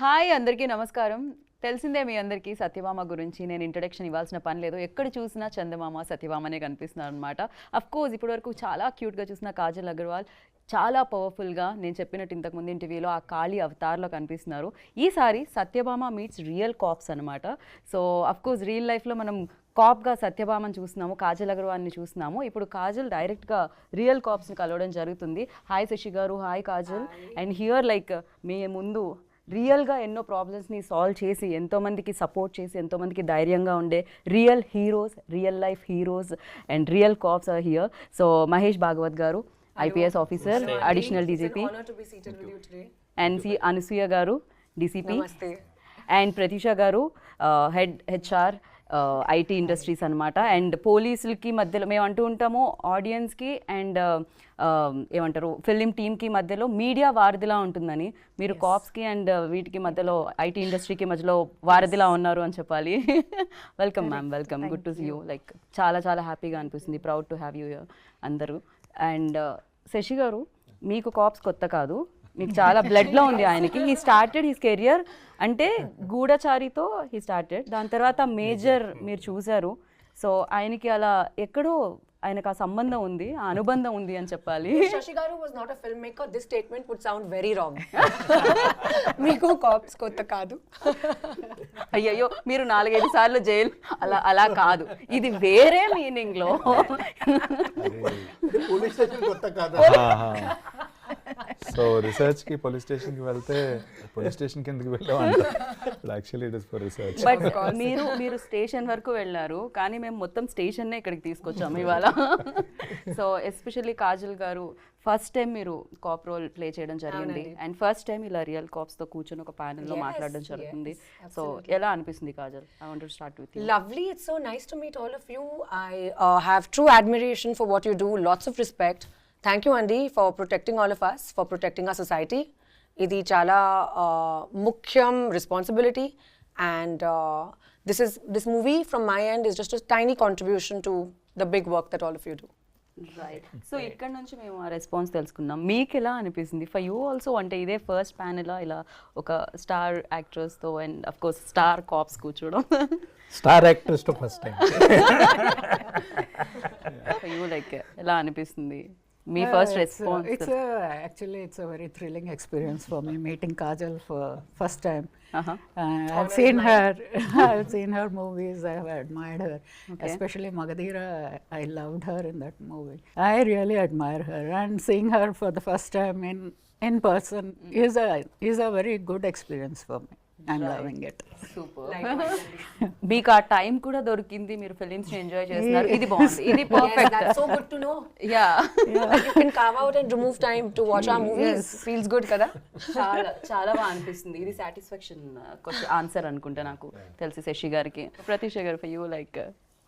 Hi అందరికీ నమస్కారం. తెలిసిందే మీ అందరికీ సత్యభామ గురించి నేను ఇంట్రడక్షన్ ఇవ్వాల్సిన పని లేదు. ఎక్కడ చూసినా చందమామ సత్యభామనే కనిపిస్తున్నారు అనమాట. అఫ్ కోర్స్ ఇప్పటివరకు చాలా క్యూట్గా చూసిన కాజల్ అగర్వాల్ చాలా పవర్ఫుల్గా నేను చెప్పినట్టు ఇంతకుముందు ఇంటర్వ్యూలో ఆ కాళీ అవతార్లో కనిపిస్తున్నారు. ఈసారి సత్యభామ మీట్స్ రియల్ కాప్స్ అనమాట. సో అఫ్ కోర్స్ రియల్ లైఫ్లో మనం కాప్గా సత్యభామని చూస్తున్నాము, కాజల్ అగర్వాల్ని చూస్తున్నాము. ఇప్పుడు కాజల్ డైరెక్ట్గా రియల్ కాప్స్ని కలవడం జరుగుతుంది. Hi Shashi garu, hi Kajal. And here like మీ ముందు రియల్గా ఎన్నో ప్రాబ్లమ్స్ని సాల్వ్ చేసి ఎంతోమందికి సపోర్ట్ చేసి ఎంతోమందికి ధైర్యంగా ఉండే real heroes, real life heroes and real cops are here. So Mahesh Bhagwat గారు, IPS officer, additional DGP, and Anasuya గారు, DCP, అండ్ ప్రతీష గారు, హెడ్ HR IT ఇండస్ట్రీస్ అనమాట. అండ్ పోలీసులకి మధ్యలో మేము అంటూ ఉంటాము, ఆడియన్స్కి అండ్ ఏమంటారు ఫిలిం టీమ్కి మధ్యలో మీడియా వారధిలా ఉంటుందని. మీరు కాప్స్కి అండ్ వీటికి మధ్యలో IT ఇండస్ట్రీకి మధ్యలో వారధిలా ఉన్నారు అని చెప్పాలి. Welcome ma'am, welcome. Good to see you. Like చాలా చాలా హ్యాపీగా అనిపిస్తుంది. ప్రౌడ్ టు హ్యావ్ యూ అందరూ. అండ్ శశి గారు, మీకు కాప్స్ కొత్త కాదు, మీకు చాలా బ్లడ్లో ఉంది ఆయనకి. హీ స్టార్టెడ్ హిస్ కెరియర్ అంటే గూఢచారితో హీ స్టార్టెడ్. దాని తర్వాత మేజర్ మీరు చూశారు. సో ఆయనకి అలా ఎక్కడో ఆయనకు ఆ సంబంధం ఉంది, ఆ అనుబంధం ఉంది అని చెప్పాలి. Shashi Garu was not a filmmaker. This statement would sound very wrong. మీకు కాప్స్ కొత్త కాదు. అయ్యయ్యో, మీరు 4-5 సార్లు జైలు అలా కాదు, ఇది వేరే మీనింగ్లో. పోలీస్ స్టేషన్ కొత్త కాదు. సో రీసెర్చ్కి పోలీస్ స్టేషన్కి వెళ్తే పోలీస్ స్టేషన్కి ఎందుకు వెళ్ళామంట. Actually it is for research. But మీరు స్టేషన్ వరకు వెళ్ళారు, కానీ మేము మొత్తం స్టేషన్నే ఇక్కడికి తీసుకొచ్చాము ఇవాళ. సో ఎస్పెషల్లీ కాజల్ గారు, ఫస్ట్ టైం మీరు కాప్ రోల్ ప్లే చేయడం జరిగింది. అండ్ ఫస్ట్ టైం ఇలా రియల్ కాప్స్తో కూర్చొని ఒక ప్యానెల్లో మాట్లాడడం జరుగుతుంది. సో ఎలా అనిపిస్తుంది Kajal? I want to start with you. Lovely. It's so nice to meet all of you. I have true admiration for what you do. Lots of respect. Thank you, Andy, for protecting all of us, for protecting our society. Idi chala mukhyam responsibility, and this movie from my end is just a tiny contribution to the big work that all of you do. Right. So ఇక్కడ నుంచి మేము ఆ response తెలుసుకున్నాం. మీకు ఎలా అనిపిస్తుంది? For you also అంటే ఇదే ఫస్ట్ ప్యానెల్ ఇలా ఒక స్టార్ యాక్ట్రెస్తో and of course star cops కూర్చోవడం. స్టార్ యాక్ట్రెస్ తో first time. For you like ఎలా అనిపిస్తుంది మీ first response? Actually, it's a very thrilling experience for me meeting Kajal for first time. I've seen her movies. I have admired her, especially Magadhira. I loved her in that movie. I really admire her, and seeing her for the first time in person is a very good experience for me. I'm loving it. Super. మీకు ఆ time కూడా దొరికింది, మీరు films enjoy చేస్తున్నారు, ఇది బాగుంది, ఇది perfect. That's so good to know. Yeah, You can carve out and remove time to watch our movies. Feels good kada. చాలా చాలా బాగా అనిపిస్తుంది. ఇది సాటిస్ఫాక్షన్ ఆన్సర్ అనుకుంటా నాకు తెలిసి శశి గారికి. ప్రతీష గారు, for you like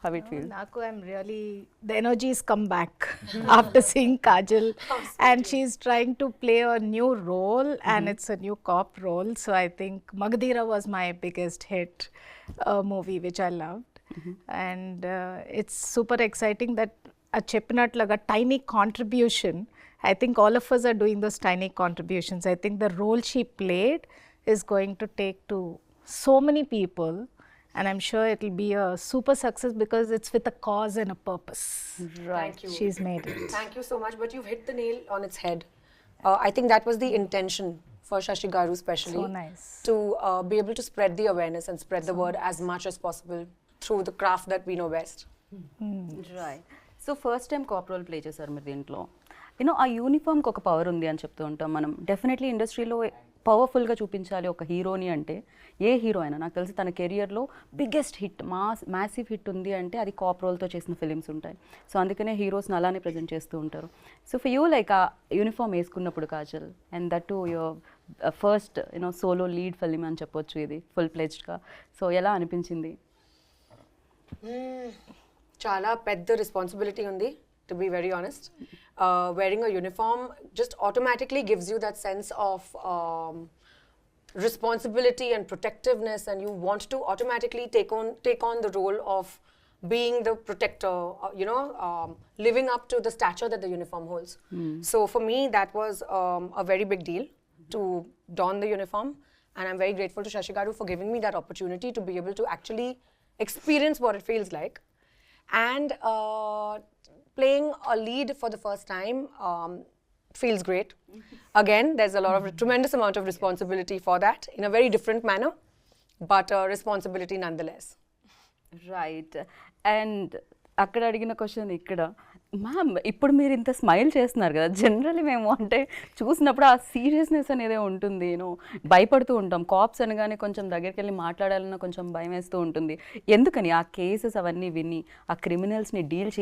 how it feels? Naku, I'm really, the energies come back after seeing Kajal, and she's trying to play a new role, and it's a new cop role. So I think Magadhira was my biggest hit movie, which I loved, and it's super exciting that a cheppinatlaga tiny contribution. I think all of us are doing those tiny contributions. I think the role she played is going to take to so many people. And I'm sure it'll be a super success because it's with a cause and a purpose. Right. Thank you. She's made it. Thank you so much. But you've hit the nail on its head. I think that was the intention for Shashi Garu especially. So nice. To be able to spread the awareness and spread the word as much as possible through the craft that we know best. Right. So first time cop role play చేశారు మీరు దీంట్లో. You know ఆ యూనిఫామ్కి ఒక power ఉంది అని చెప్తూ ఉంటాం మనం. డెఫినెట్లీ ఇండస్ట్రీలో పవర్ఫుల్గా చూపించాలి ఒక హీరోని అంటే, ఏ హీరో అయినా నాకు తెలిసి తన కెరియర్లో బిగ్గెస్ట్ హిట్, మ్యాసివ్ హిట్ ఉంది అంటే అది కాప్ రోల్తో చేసిన ఫిలిమ్స్ ఉంటాయి. సో అందుకనే హీరోస్ని అలానే ప్రజెంట్ చేస్తూ ఉంటారు. సో ఫర్ యూ లైక్ ఆ యూనిఫామ్ వేసుకున్నప్పుడు Kajal, and that to your first solo lead film అని చెప్పొచ్చు ఇది ఫుల్ ప్లేజ్డ్గా. సో ఎలా అనిపించింది? Chala pedda responsibility undi, to be very honest. Wearing a uniform just automatically gives you that sense of responsibility and protectiveness, and you want to automatically take on the role of being the protector, living up to the stature that the uniform holds. So for me, that was a very big deal to don the uniform. and I'm very grateful to Shashi Garu for giving me that opportunity to be able to actually experience what it feels like. And playing a lead for the first time feels great. Again, there's a lot of tremendous amount of responsibility for that in a very different manner, but responsibility nonetheless. Right. And అక్కడ అడిగిన question ఇక్కడ, ma'am ఇప్పుడు మీరు ఇంత smile చేస్తున్నారు కదా, generally మేము అంటే చూసినప్పుడు ఆ సీరియస్నెస్ అనేది ఉంటుంది, యూనో భయపడుతూ ఉంటాం. కాప్స్ అనగానే కొంచెం దగ్గరికి వెళ్ళి మాట్లాడాలన్నా కొంచెం భయం వేస్తూ ఉంటుంది. ఎందుకని ఆ కేసెస్ అవన్నీ విని ఆ క్రిమినల్స్ని డీల్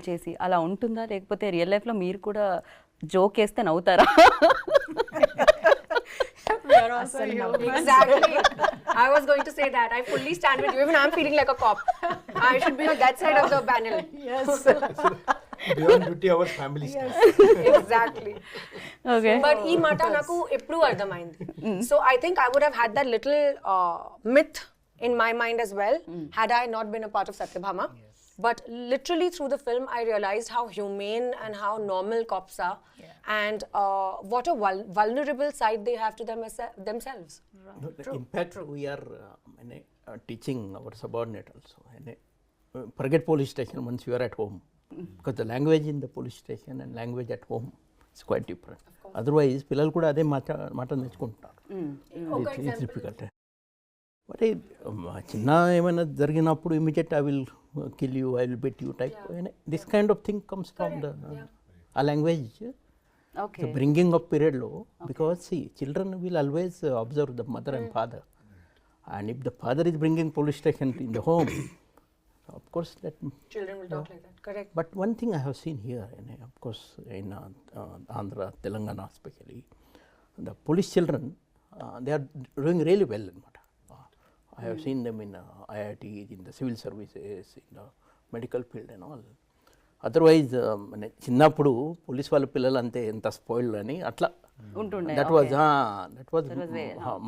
చేసి అలా ఉంటుందా, లేకపోతే రియల్ లైఫ్లో మీరు కూడా జోక్ వేస్తే నవ్వుతారా? Exactly. I was going to say that. I fully stand with you. Even I'm feeling like a cop. I should be on that side of the panel. Yes. Beyond duty hours, family stuff. Exactly. Okay. But ee mata naku eppudu ardhamaindi. So I think I would have had that little myth in my mind as well had I not been a part of Satyabhama. But literally through the film, I realized how humane and how normal cops are, and what a vulnerable side they have to themselves. In fact, we are teaching our subordinate also. Forget police station once you are at home, because the language in the police station and language at home is quite different. Otherwise, పిల్లలు కూడా అదే మాట నేర్చుకుంటారు. It's difficult. But చిన్న ఏమైనా జరిగినప్పుడు immediate I will kill you, I will beat you type. This kind of thing comes from the language. Okay. The bringing up period low, because see, children will always observe the mother and father, and if the father is bringing police station in the home, of course that Children will talk like that. Correct. But one thing I have seen here, of course in Andhra, Telangana especially, the police children, they are doing really well. I have seen them in IIT, in the civil services, in the medical field and all. Otherwise, చిన్నప్పుడు police వాళ్ళ పిల్లలు అంతే ఎంత spoiled అని అట్లా ఉంటుండే. that was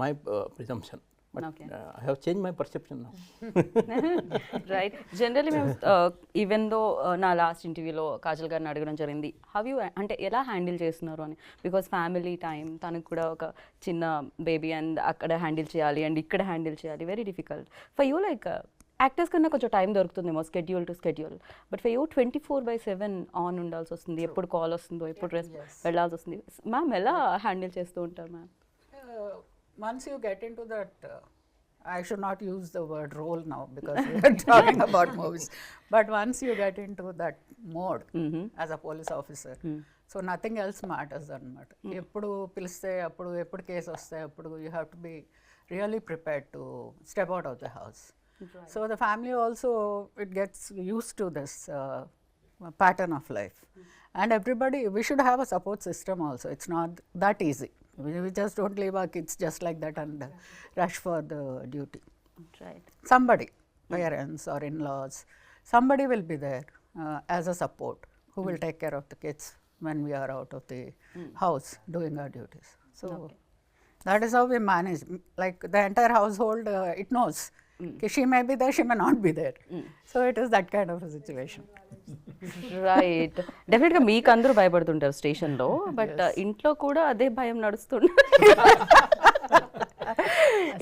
my presumption. But I have changed my perception now. Right. Generally మేము even though నా లాస్ట్ ఇంటర్వ్యూలో కాజల్ గారిని అడగడం జరిగింది, హవ్ యూ అంటే ఎలా హ్యాండిల్ చేస్తున్నారు అని. బికాస్ ఫ్యామిలీ టైం, తనకు కూడా ఒక చిన్న బేబీ అండ్ అక్కడ హ్యాండిల్ చేయాలి అండ్ ఇక్కడ హ్యాండిల్ చేయాలి, very difficult for you. Like actors కన్నా కొంచెం టైం దొరుకుతుందేమో schedule to schedule, but for you 24/7 on ఉండాల్సి వస్తుంది. ఎప్పుడు కాల్ వస్తుందో, ఎప్పుడు వెళ్ళాల్సి వస్తుంది. మ్యామ్ ఎలా హ్యాండిల్ చేస్తూ ఉంటారు ma'am? Once you get into that, I should not use the word role now because we are talking about movies. But once you get into that mode as a police officer, so nothing else matters anamata. Eppudu piliste appudu eppudu case vaste appudu you have to be really prepared to step out of the house. Right. So the family also, it gets used to this pattern of life. And everybody, we should have a support system also. It's not that easy. We just don't leave our kids just like that and rush for the duty. Right. Somebody, parents or in-laws, somebody will be there as a support who will take care of the kids when we are out of the house doing our duties. So that is how we manage. Like the entire household, it knows. She may be there, she may not be there. So it is that kind of a situation. Right. డెఫినెట్గా మీకు అందరూ భయపడుతుంటారు స్టేషన్లో, but ఇంట్లో కూడా అదే భయం నడుస్తుంది.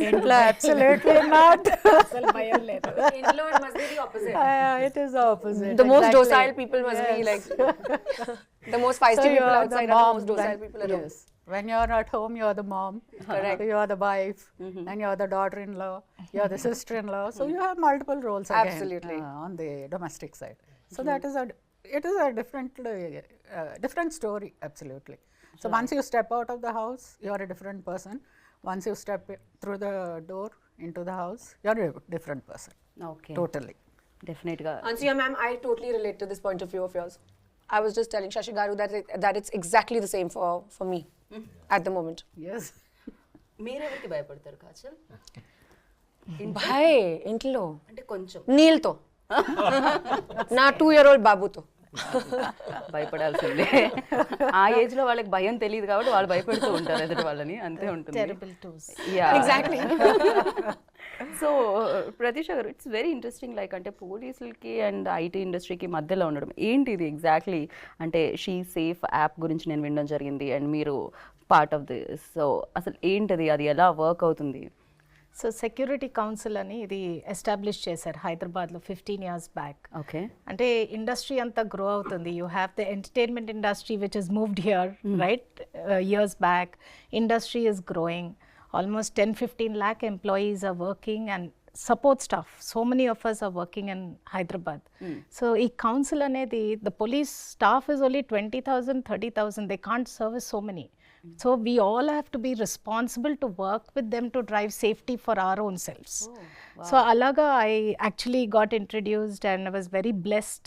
ఇంట్లో absolutely not. అసలు భయం లేదు. Inlo, it must be the opposite. It is the opposite. The most exactly. docile people must be like the most feisty people outside are the most docile people at home. Yes. When you are at home, you are the mom. Correct. You are the wife, and you are the daughter-in-law. You are the sister-in-law. So you have multiple roles again. Absolutely. On the domestic side. So that is it is a different story. Absolutely. So once you step out of the house, you are a different person. Once you step through the door into the house, you are a different person. Okay. Totally. డెఫినెట్గా. Anasuya ma'am, I totally relate to this point of view of yours. I was just telling Shashi Garu that it's exactly the same for me at the moment. Yes. మీరెవరికి భయపడతారు Kajal? Bhai, intlo. అంటే కొంచెం Neelto. నా 2-year-old బాబుతో భయపడాల్సిందే. ఆ age లో వాళ్ళకి భయం తెలియదు కాబట్టి వాళ్ళు భయపెడుతూ ఉంటారు ఎదుటి వాళ్ళని, అంతే ఉంటుంది. Terrible twos. Exactly. So Pratheesha గారు, ఇట్స్ వెరీ ఇంట్రెస్టింగ్. లైక్ అంటే పోలీసులకి అండ్ ఐటీ ఇండస్ట్రీకి మధ్యలో ఉండడం ఏంటి ఇది ఎగ్జాక్ట్లీ? అంటే షీ సేఫ్ యాప్ గురించి నేను వినడం జరిగింది, అండ్ మీరు పార్ట్ ఆఫ్ దిస్. సో అసలు ఏంటది, అది ఎలా వర్క్ అవుతుంది? సో సెక్యూరిటీ కౌన్సిల్ అని ఇది ఎస్టాబ్లిష్ చేశారు హైదరాబాద్లో 15 years బ్యాక్. ఓకే. అంటే ఇండస్ట్రీ అంతా గ్రో అవుతుంది. You have the entertainment industry which is moved here right years back. Industry is growing. Almost 10-15 lakh employees are working and support staff. So many of us are working in Hyderabad. So ఈ council అనేది, the police staff is only 20,000, 30,000. They can't service so many. So we all have to be responsible to work with them to drive safety for our own selves. So alaga I actually got introduced and I was very blessed.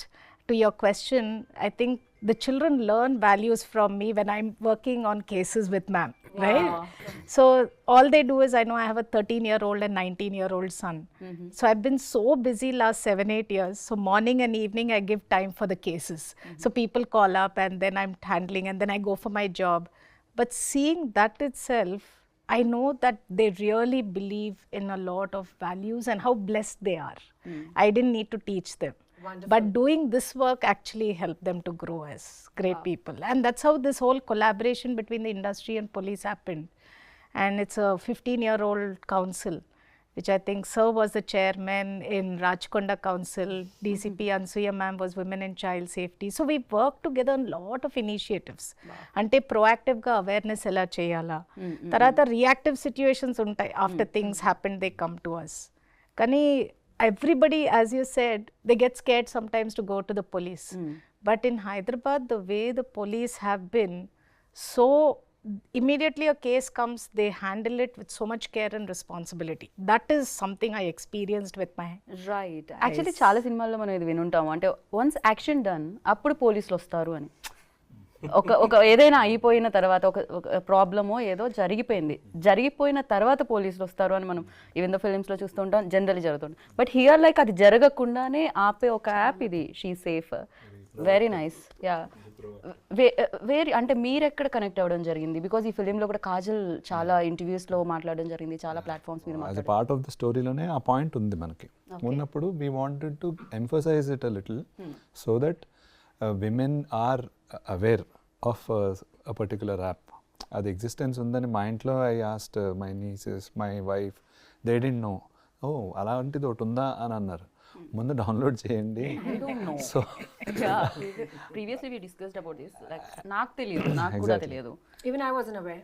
To your question, I think the children learn values from me when I'm working on cases with ma'am, right? So all they do is, I know I have a 13-year-old and 19-year-old son. So I've been so busy last 7-8 years. So morning and evening I give time for the cases. So people call up and then I'm handling and then I go for my job. But seeing that itself, I know that they really believe in a lot of values and how blessed they are. I didn't need to teach them. Wonderful. But doing this work actually helped them to grow as great people. And that's how this whole collaboration between the industry and police happened. And it's a 15-year-old council, which I think Sir was the chairman in Rajkonda Council. DCP Anasuya ma'am was Women and Child Safety. So we worked together on a lot of initiatives. Ante proactive ga awareness ela cheyala. Tarata reactive situations untai. After things happen, they come to us. Kani everybody, as you said, they get scared sometimes to go to the police. But in Hyderabad, the way the police have been, so immediately a case comes, they handle it with so much care and responsibility. That is something I experienced with my right. Actually చాలా సినిమాల్లో మనం ఇది వినుంటాము, అంటే once action done అప్పుడు పోలీసులు వస్తారు అని. ఒక ఏదైనా అయిపోయిన తర్వాత, ఒక ప్రాబ్లమో ఏదో జరిగిపోయిన తర్వాత పోలీసులు వస్తారు అని మనం ఈవెన్ దో ఫిలిమ్స్లో చూస్తుంటాం, జనరల్లీ జరుగుతుంది. బట్ హియర్ లైక్ అది జరగకుండానే ఆపే ఒక యాప్ ఇది, she safe. Very nice. Yeah. అంటే మీరు ఎక్కడ కనెక్ట్ అవ్వడం జరిగింది? బికాజ్ ఈ ఫిలింలో కూడా కాజల్ చాలా ఇంటర్వ్యూస్లో మాట్లాడడం జరిగింది, చాలా ప్లాట్ఫామ్స్ మీద as a part of the స్టోరీలోనే ఆ పాయింట్ ఉంది మనకి. ఉన్నప్పుడు we wanted to emphasize it a little so that women are aware of a particular app. అది ఎగ్జిస్టెన్స్ ఉందని మా ఇంట్లో I asked my nieces, my wife, they didn't know. ఓ అలాంటిది ఒకటి ఉందా అని అన్నారు. ముందు డౌన్లోడ్ చేయండి. So previously we discussed about this, like నాకు కూడా తెలియదు. Even I wasn't aware.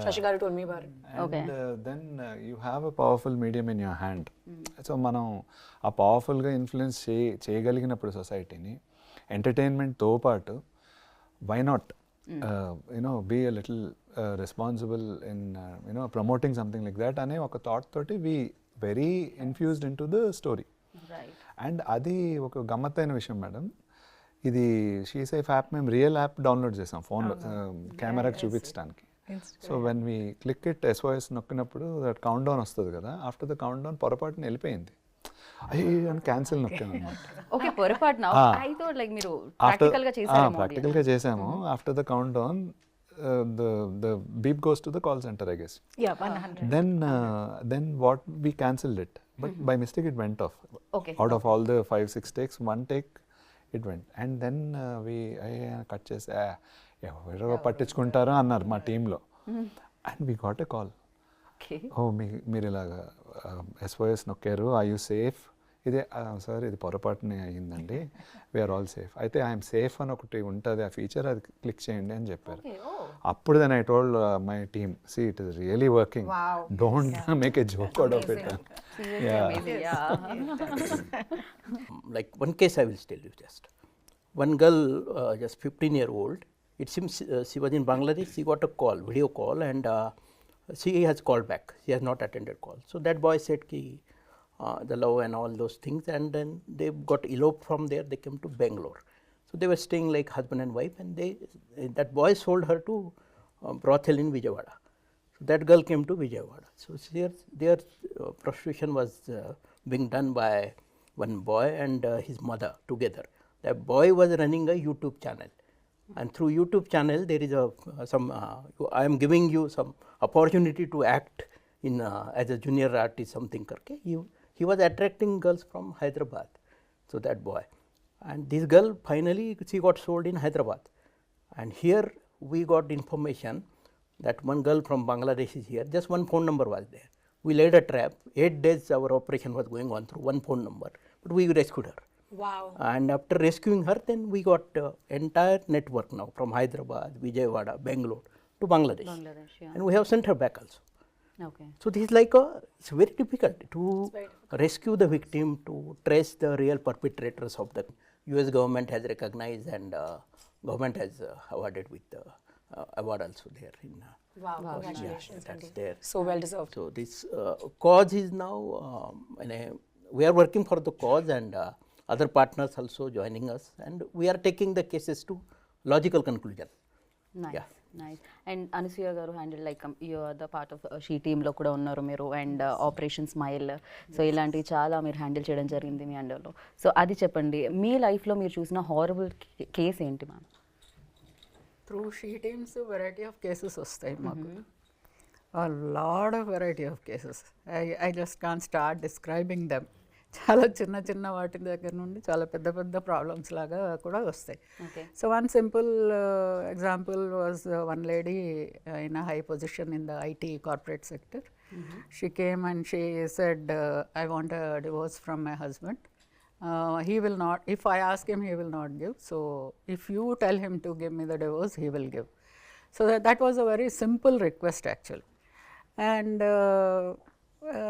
Shashi garu told me about it. Okay. And then you have a powerful medium in your hand. So మనం ఆ పవర్ఫుల్గా ఇన్ఫ్లుయెన్స్ చేయగలిగినప్పుడు సొసైటీని, ఎంటర్టైన్మెంట్తో పాటు why not be a little responsible in promoting something like that అనే ఒక thought తోటి we very infused into the story. And అది ఒక గమ్మత్తైన విషయం మేడం. ఇది షీ సేఫ్ యాప్ మేము రియల్ యాప్ డౌన్లోడ్ చేసాం ఫోన్లో కెమెరాకి చూపించడానికి. So when we click it SOS నొక్కినప్పుడు దట్ కౌంట్ డౌన్ వస్తుంది కదా, ఆఫ్టర్ ద కౌంట్ డౌన్ పొరపాటున వెళ్ళిపోయింది. అయ్యో క్యాన్సిల్ నొక్కాను అనమాట. ఓకే, పొరపాటున. ఐ థాట్ లైక్ మీరు ప్రాక్టికల్గా చేసాము. After the count down the beep goes to the call center, I guess. Yeah, 100. Then what, we cancelled it, but by mistake it went off. Okay. Out of all the 5-6 takes, one take it went, and then I cut chese ఎవరో పట్టించుకుంటారో అన్నారు మా టీంలో. And we got a call, ఓ మీరు ఇలాగా SOS నొక్కారు, are you safe? ఇదే sir ఇది పొరపాటునే అయ్యిందండి, వీఆర్ ఆల్ సేఫ్. అయితే ఐఎమ్ సేఫ్ అని ఒకటి ఉంటుంది ఆ ఫీచర్, అది క్లిక్ చేయండి అని చెప్పారు. అప్పుడు then I told my team, see it is really working, don't make a joke out of it. Like one case I will tell you just. One girl, just 15-year-old, it seems she was in Bangladesh, she got a call, video call, and she has called back, she has not attended call. So that boy said ki the love and all those things, and then they got eloped from there, they came to Bangalore. So they were staying like husband and wife, and that boy sold her to brothel in Vijayawada. So that girl came to Vijayawada. So their prostitution was being done by one boy and his mother together. That boy was running a YouTube channel, and through YouTube channel there is I am giving you some opportunity to act in as a junior artist something karke. He was attracting girls from Hyderabad. So that boy, and this girl finally she got sold in Hyderabad, and here we got information that one girl from Bangladesh is here, just one phone number was there. We laid a trap. 8 days our operation was going on through one phone number, but we rescued her. Wow. And after rescuing her, then we got entire network now from Hyderabad, Vijayawada, Bangalore to Bangladesh. And we have sent her back also. Okay So this is like it's very difficult to rescue the victim, to trace the real perpetrators of the US government has recognized, and government has awarded with the award also there in Wow. Congratulations. that's there. So well deserved. So this cause is now we are working for the cause, and other partners also joining us, and we are taking the cases to logical conclusion. Nice nice and Anasuya garu handle like you are the part of she టీంలో కూడా ఉన్నారు మీరు, and operation smile, so ఇలాంటివి చాలా మీరు handle చేయడం జరిగింది మీ అండర్లో. So అది చెప్పండి, మీ లైఫ్లో మీరు చూసిన హారబుల్ కేస్ ఏంటి ma'am? Through She Teams variety of cases వస్తాయి మాకు, lot of variety of cases. I just can start describing them. చాలా చిన్న చిన్న వాటి దగ్గర నుండి చాలా పెద్ద పెద్ద ప్రాబ్లమ్స్ లాగా కూడా వస్తాయి. So one simple example was one lady in a high position in the IT corporate sector. She came and she said, I want a divorce from my husband. He will not, if I ask him, he will not give. So if you tell him to give me the divorce, he will give. So that was a very simple request actually. And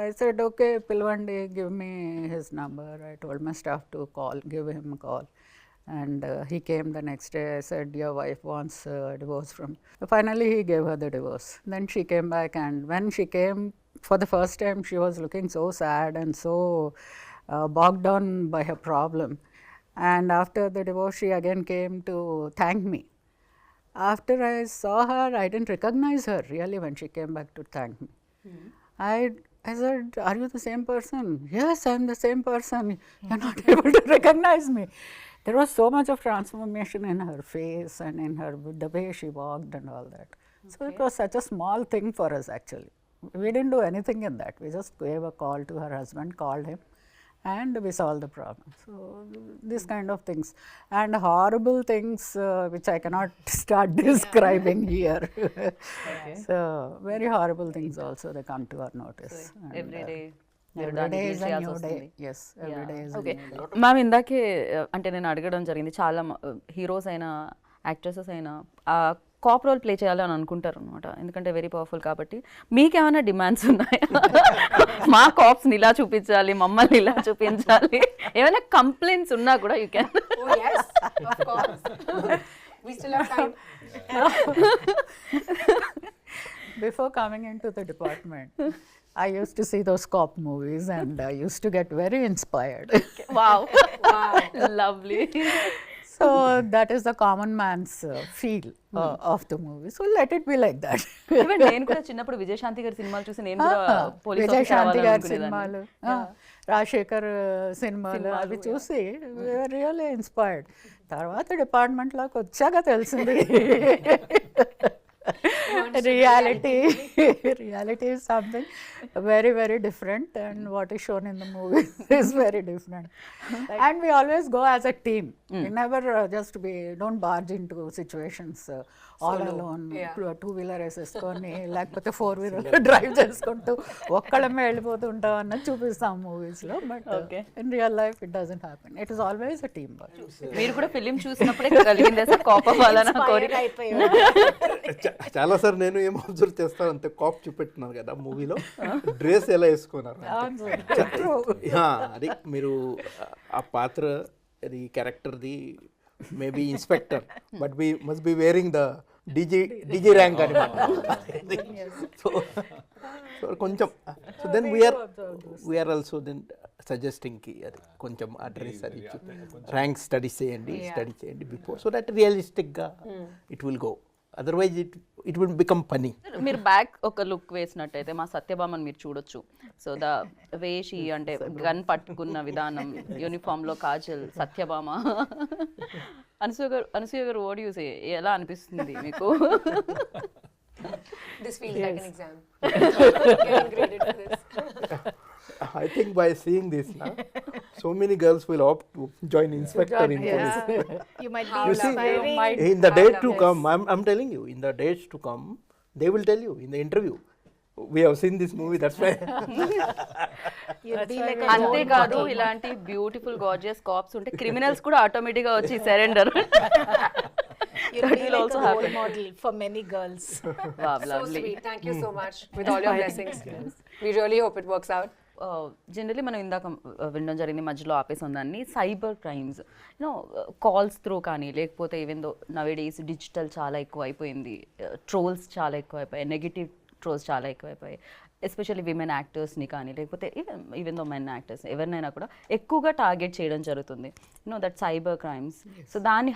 I said, okay, Pilvandi, give me his number. I told my staff to give him a call. And he came the next day. I said, your wife wants a divorce from. Finally, he gave her the divorce. Then she came back, and when she came for the first time, she was looking so sad and so bogged down by her problem. And after the divorce, she again came to thank me. After I saw her, I didn't recognize her really when she came back to thank me. I said, are you the same person? Yes, I am the same person. You're not able to recognize me. There was so much of transformation in her face and in her, the way she walked and all that. So it was such a small thing for us actually. We didn't do anything in that. We just gave a call to her husband, called him, and we solved the problem. So this kind of things, and horrible things which I cannot start describing here. So very horrible things also, they come to our notice. Every day Every day is a new day. Yes, every day is a okay new day. Ma'am, ఇందాకే అంటే నేను అడగడం జరిగింది, చాలా heroes అయినా actresses అయినా cap role play చేయాలి అని అనుకుంటారు అనమాట, ఎందుకంటే వెరీ పవర్ఫుల్ కాబట్టి. మీకేమైనా డిమాండ్స్ ఉన్నాయా? మా కాప్స్ని ఇలా చూపించాలి, మమ్మల్ని ఇలా చూపించాలి, ఏమైనా కంప్లైంట్స్ ఉన్నా కూడా you can. Oh yes, of course. We still have time. Before coming into the department, I used to see those cop movies and I used to get very inspired. Wow, lovely. So that is the common man's feel of the movie. So let it be like that. Even నేను కూడా చిన్నప్పుడు విజయశాంతి గారి సినిమాలు చూసి నేను కూడా police Vijay officer శాంతి గారి అవ్వాలనుకునేదాన్ని. సినిమాలు, రాజశేఖర్ సినిమాలు అవి చూసి రియల్లీ ఇన్స్పైర్డ్. తర్వాత డిపార్ట్మెంట్లోకి వచ్చాక తెలిసింది reality is something very very different, and what is shown in the movie is very different. And we always go as a team. We never don't barge into situations all alone. Two-wheeler వేసేసుకొని లేకపోతే 4-wheeler drive చేసుకుంటూ ఒక్కళ్ళమే వెళ్ళిపోతూ ఉంటాం అన్నది చూపిస్తాం మూవీస్లో. But in real life it doesn't happen. It is always a team work. మీరు కూడా ఫిలిం చూసినప్పుడే కలిగిందే సార్ కాప్ అవ్వాలని కోరిక? చాలా సార్ నేను ఏం అబ్జర్వ్ చేస్తాను అంతే, కాప్ చూపెట్టున్నారు కదా మూవీలో, డ్రెస్ ఎలా వేసుకున్నారు అది మీరు ఆ పాత్ర అది క్యారెక్టర్ది maybe inspector, but we must be wearing the DG rank అనమాట. సో కొంచెం so then we are also then suggesting కి అది కొంచెం ఆ డ్రెస్ అది ర్యాంక్ స్టడీ చేయండి బిఫోర్, సో దట్ రియలిస్టిక్గా it will go. Otherwise it will become funny. మీరు బ్యాక్ ఒక లుక్ వేసినట్టయితే మా సత్యభామని మీరు చూడొచ్చు. సో ద వేషి అంటే గన్ పట్టుకున్న విధానం, యూనిఫామ్లో కాజల్, సత్యభామ. అనసూయ గారు ఓడి యూసే ఎలా అనిపిస్తుంది మీకు? This feels like an exam. Getting graded for this. I think by seeing this, so many girls will opt to join inspector in police. You might be You see, inspiring. in the days to come, I'm telling you, in the days to come, they will tell you in the interview. We have seen this movie, that's why. You'll be like a అంతేకాదు ఇలాంటి beautiful gorgeous caps ఉంటే criminals కూడా automatic గా వచ్చి surrender. you'll be like a role model for many girls. Wow, So lovely. sweet. Thank you so much with all your blessings. We really hope it works out. Generally మనం ఇందాక వినడం జరిగింది, మధ్యలో ఆపేసి ఉందాన్ని, cyber crimes you know calls through కానీ లేకపోతే even though nowadays digital చాలా ఎక్కువ అయిపోయింది, ట్రోల్స్ చాలా ఎక్కువ అయిపోయాయి, నెగిటివ్ ట్రోల్స్ చాలా ఎక్కువైపోయాయి, ఎస్పెషల్లీ విమెన్ యాక్టర్స్ని కానీ లేకపోతే ఈవెన్ దో మెన్ యాక్టర్స్ ఎవరినైనా కూడా ఎక్కువగా టార్గెట్ చేయడం జరుగుతుంది, you know that cyber crimes. So దాన్ని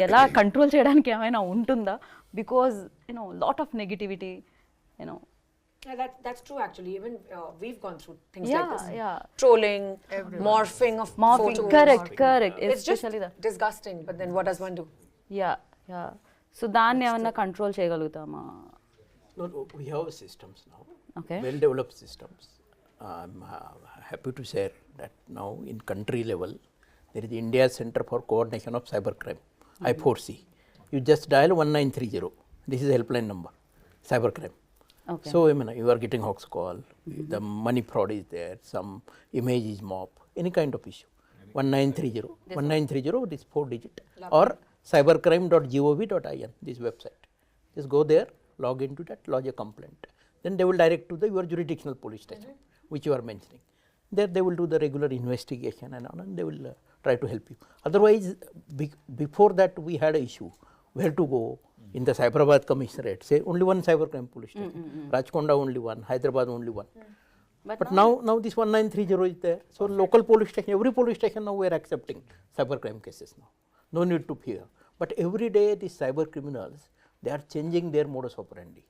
ఎలా కంట్రోల్ చేయడానికి ఏమైనా ఉంటుందా? Because you know lot of negativity, you know. Yeah, that's true actually. Even we've gone through things Yeah, like this. yeah. Trolling, morphing of Morphing, photos. correct. It's just Especially that. disgusting, but then what does one do? Yeah. So దాన్ని ఏమన్నా control చేయగలుగుతామా? No, we have systems now. Okay. Well-developed systems. I'm happy to share that now in country level, there is India Center for Coordination of Cybercrime, I4C. You just dial 1930. This is the helpline number, cybercrime. Okay. So, I mean, you are getting hoax call, the money fraud is there, some image is mob, any kind of issue. 1930, this 4-digit, or cybercrime.gov.in, this website. Just go there, log into that, lodge a complaint. Then they will direct to your jurisdictional police station, which you are mentioning. There they will do the regular investigation and all, and they will try to help you. Otherwise, before that we had an issue, where to go. In the Cyberabad Commissionerate, say only one cybercrime police station, Rajkonda only one, Hyderabad only one. But now this 1930 is there. So local police station, every police station now we are accepting cybercrime cases now. No need to fear. But every day these cyber criminals, they are changing their modus operandi.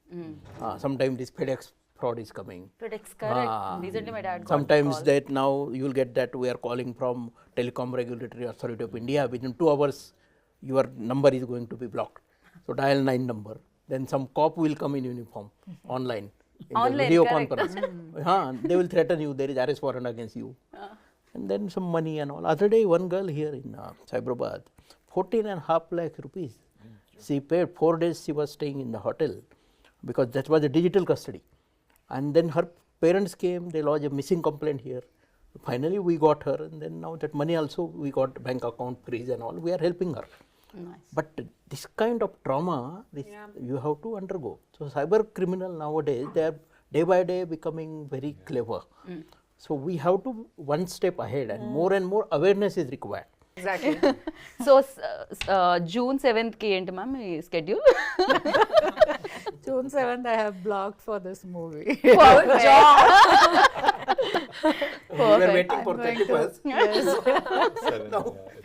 Sometimes this FedEx fraud is coming. FedEx, correct. Recently my dad got Sometimes call. that now you will get that we are calling from Telecom Regulatory Authority of India. Within 2 hours, your number is going to be blocked. So dial 9 number. Then some cop will come in uniform online. In the video conference. They will threaten you. There is arrest warrant against you. And then some money and all. Other day, one girl here in Cyberabad, 14.5 lakh rupees. She paid 4 days. She was staying in the hotel because that was a digital custody. And then her parents came. They lodged a missing complaint here. Finally, we got her, and then now that money also we got bank account freeze and all. We are helping her. Nice. But this kind of trauma, you have to undergo. So cyber criminal nowadays, they are day by day becoming very clever. So we have to one step ahead, and more awareness is required. Exactly. So June 7th కి ఏంటి ma'am me schedule? June 7th, I have blocked for this movie. Good job. We are waiting for 31st.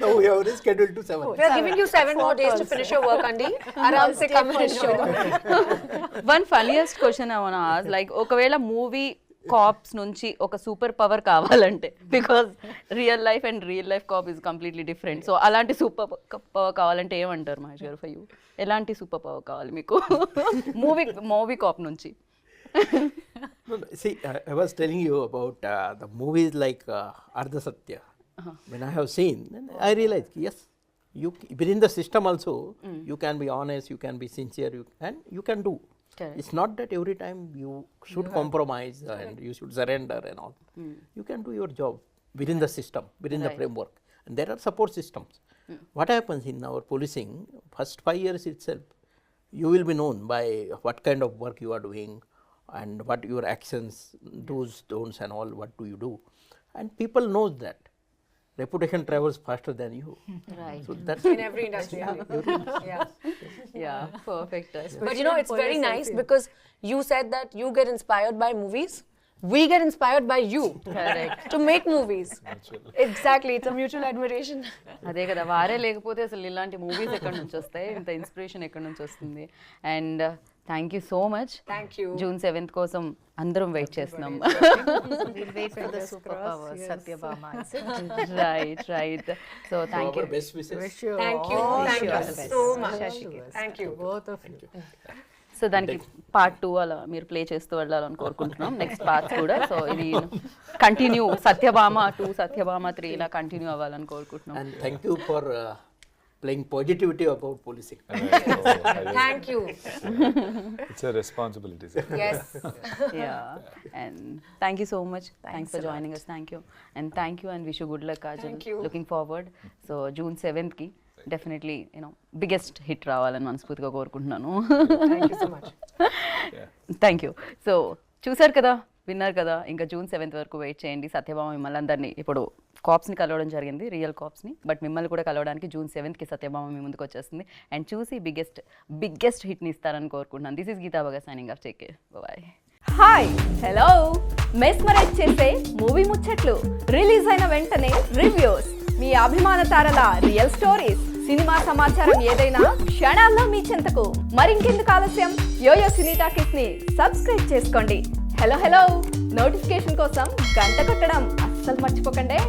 Now we have rescheduled to 7th. We are giving you 7 more days to finish your work, Andy. Aram se come and show. One funniest question I want to ask, like ఒకవేళ movie cops నుంచి ఒక super power కావాలంటే, because real life and real life cop is completely different, so అలాంటి super power కావాలంటే ఏమంటారు మహేష్ గారు? For you ఎలాంటి super power కావాలి మీకు మూవీ కాప్ నుంచి? See, I was telling you about the movies like Ardha Satya. When I have seen, then I realized, yes, you within the system also, you can be honest, you can be sincere, and you can do. Correct. It's not that every time you should compromise and you should surrender and all. You can do your job within the system, within the framework. And there are support systems. What happens in our policing, first 5 years itself, you will be known by what kind of work you are doing and what your actions, do's, don'ts and all, what do you do. And people knows that. Reputation travels faster than you. Right. So that's In every industry. Yeah. Yeah perfect. But you know, it's very nice because you said that you get inspired by movies. We get inspired by you. Correct. To make movies. Exactly. It's a mutual admiration. అదే కదా, వారే లేకపోతే అసలు ఇలాంటి movies ఎక్కడి నుంచి వస్తాయి, ఇంత ఇన్స్పిరేషన్ ఎక్కడి నుంచి వస్తుంది? And thank you so much. Thank you. June 7th కోసం అందరం వెయిట్ చేస్తున్నాం. We'll wait for the superpower, Satyabhama. Right. So thank you. our best wishes. Wish you Thank you. all Thank the you best. so much. Best Thank you. both of you. So దానికి part 2 అలా మీరు play చేస్తూ వెళ్ళాలని కోరుకుంటున్నాం, next parts కూడా. So ఇది continue, Satyabhama 2, Satyabhama 3 ఇలా continue అవ్వాలని కోరుకుంటున్నాం. And thank you for playing positivity about policing. Thank you. It's a responsibility, sir. Yes. Yeah, and thank you so much. Thanks for joining us. Thank you, and wish you good luck, Kajal. Thank you. Looking forward. So June 7th ki definitely biggest hit రావాలని మనస్ఫూర్తిగా కోరుకుంటున్నాను. Thank you so much. Thank you. So చూసారు కదా, విన్నారు కదా, ఇంకా June 7th వరకు wait చేయండి. సత్యభామ మిమ్మల్ని అందరినీ ఇప్పుడు కాప్స్ని కలవడం జరిగింది, రియల్ కాప్స్ని, బట్ మిమ్మల్ని కూడా కలవడానికి June 7th సత్యభామ మీ ముందుకు వచ్చేస్తుంది అండ్ చూసి బిగ్గెస్ట్ హిట్ని ఇస్తారని కోరుకుంటున్నాను. This is Geeta Bhagat signing off. Take care, bye. Hi, hello, mesmerise చేసే మూవీ ముచ్చట్లు, రిలీజ్ అయిన వెంటనే రివ్యూస్, మీ అభిమాన తారల రియల్ స్టోరీస్, సినిమా సమాచారం ఏదైనా క్షణాల్లో మీ చెంతకు. మరింకెందుకు ఆలస్యం, యోయో సినీ టాకీస్ ని సబ్స్క్రైబ్ చేసుకోండి. హలో నోటిఫికేషన్ కోసం గంట కొట్టడం అస్సలు మర్చిపోకండి.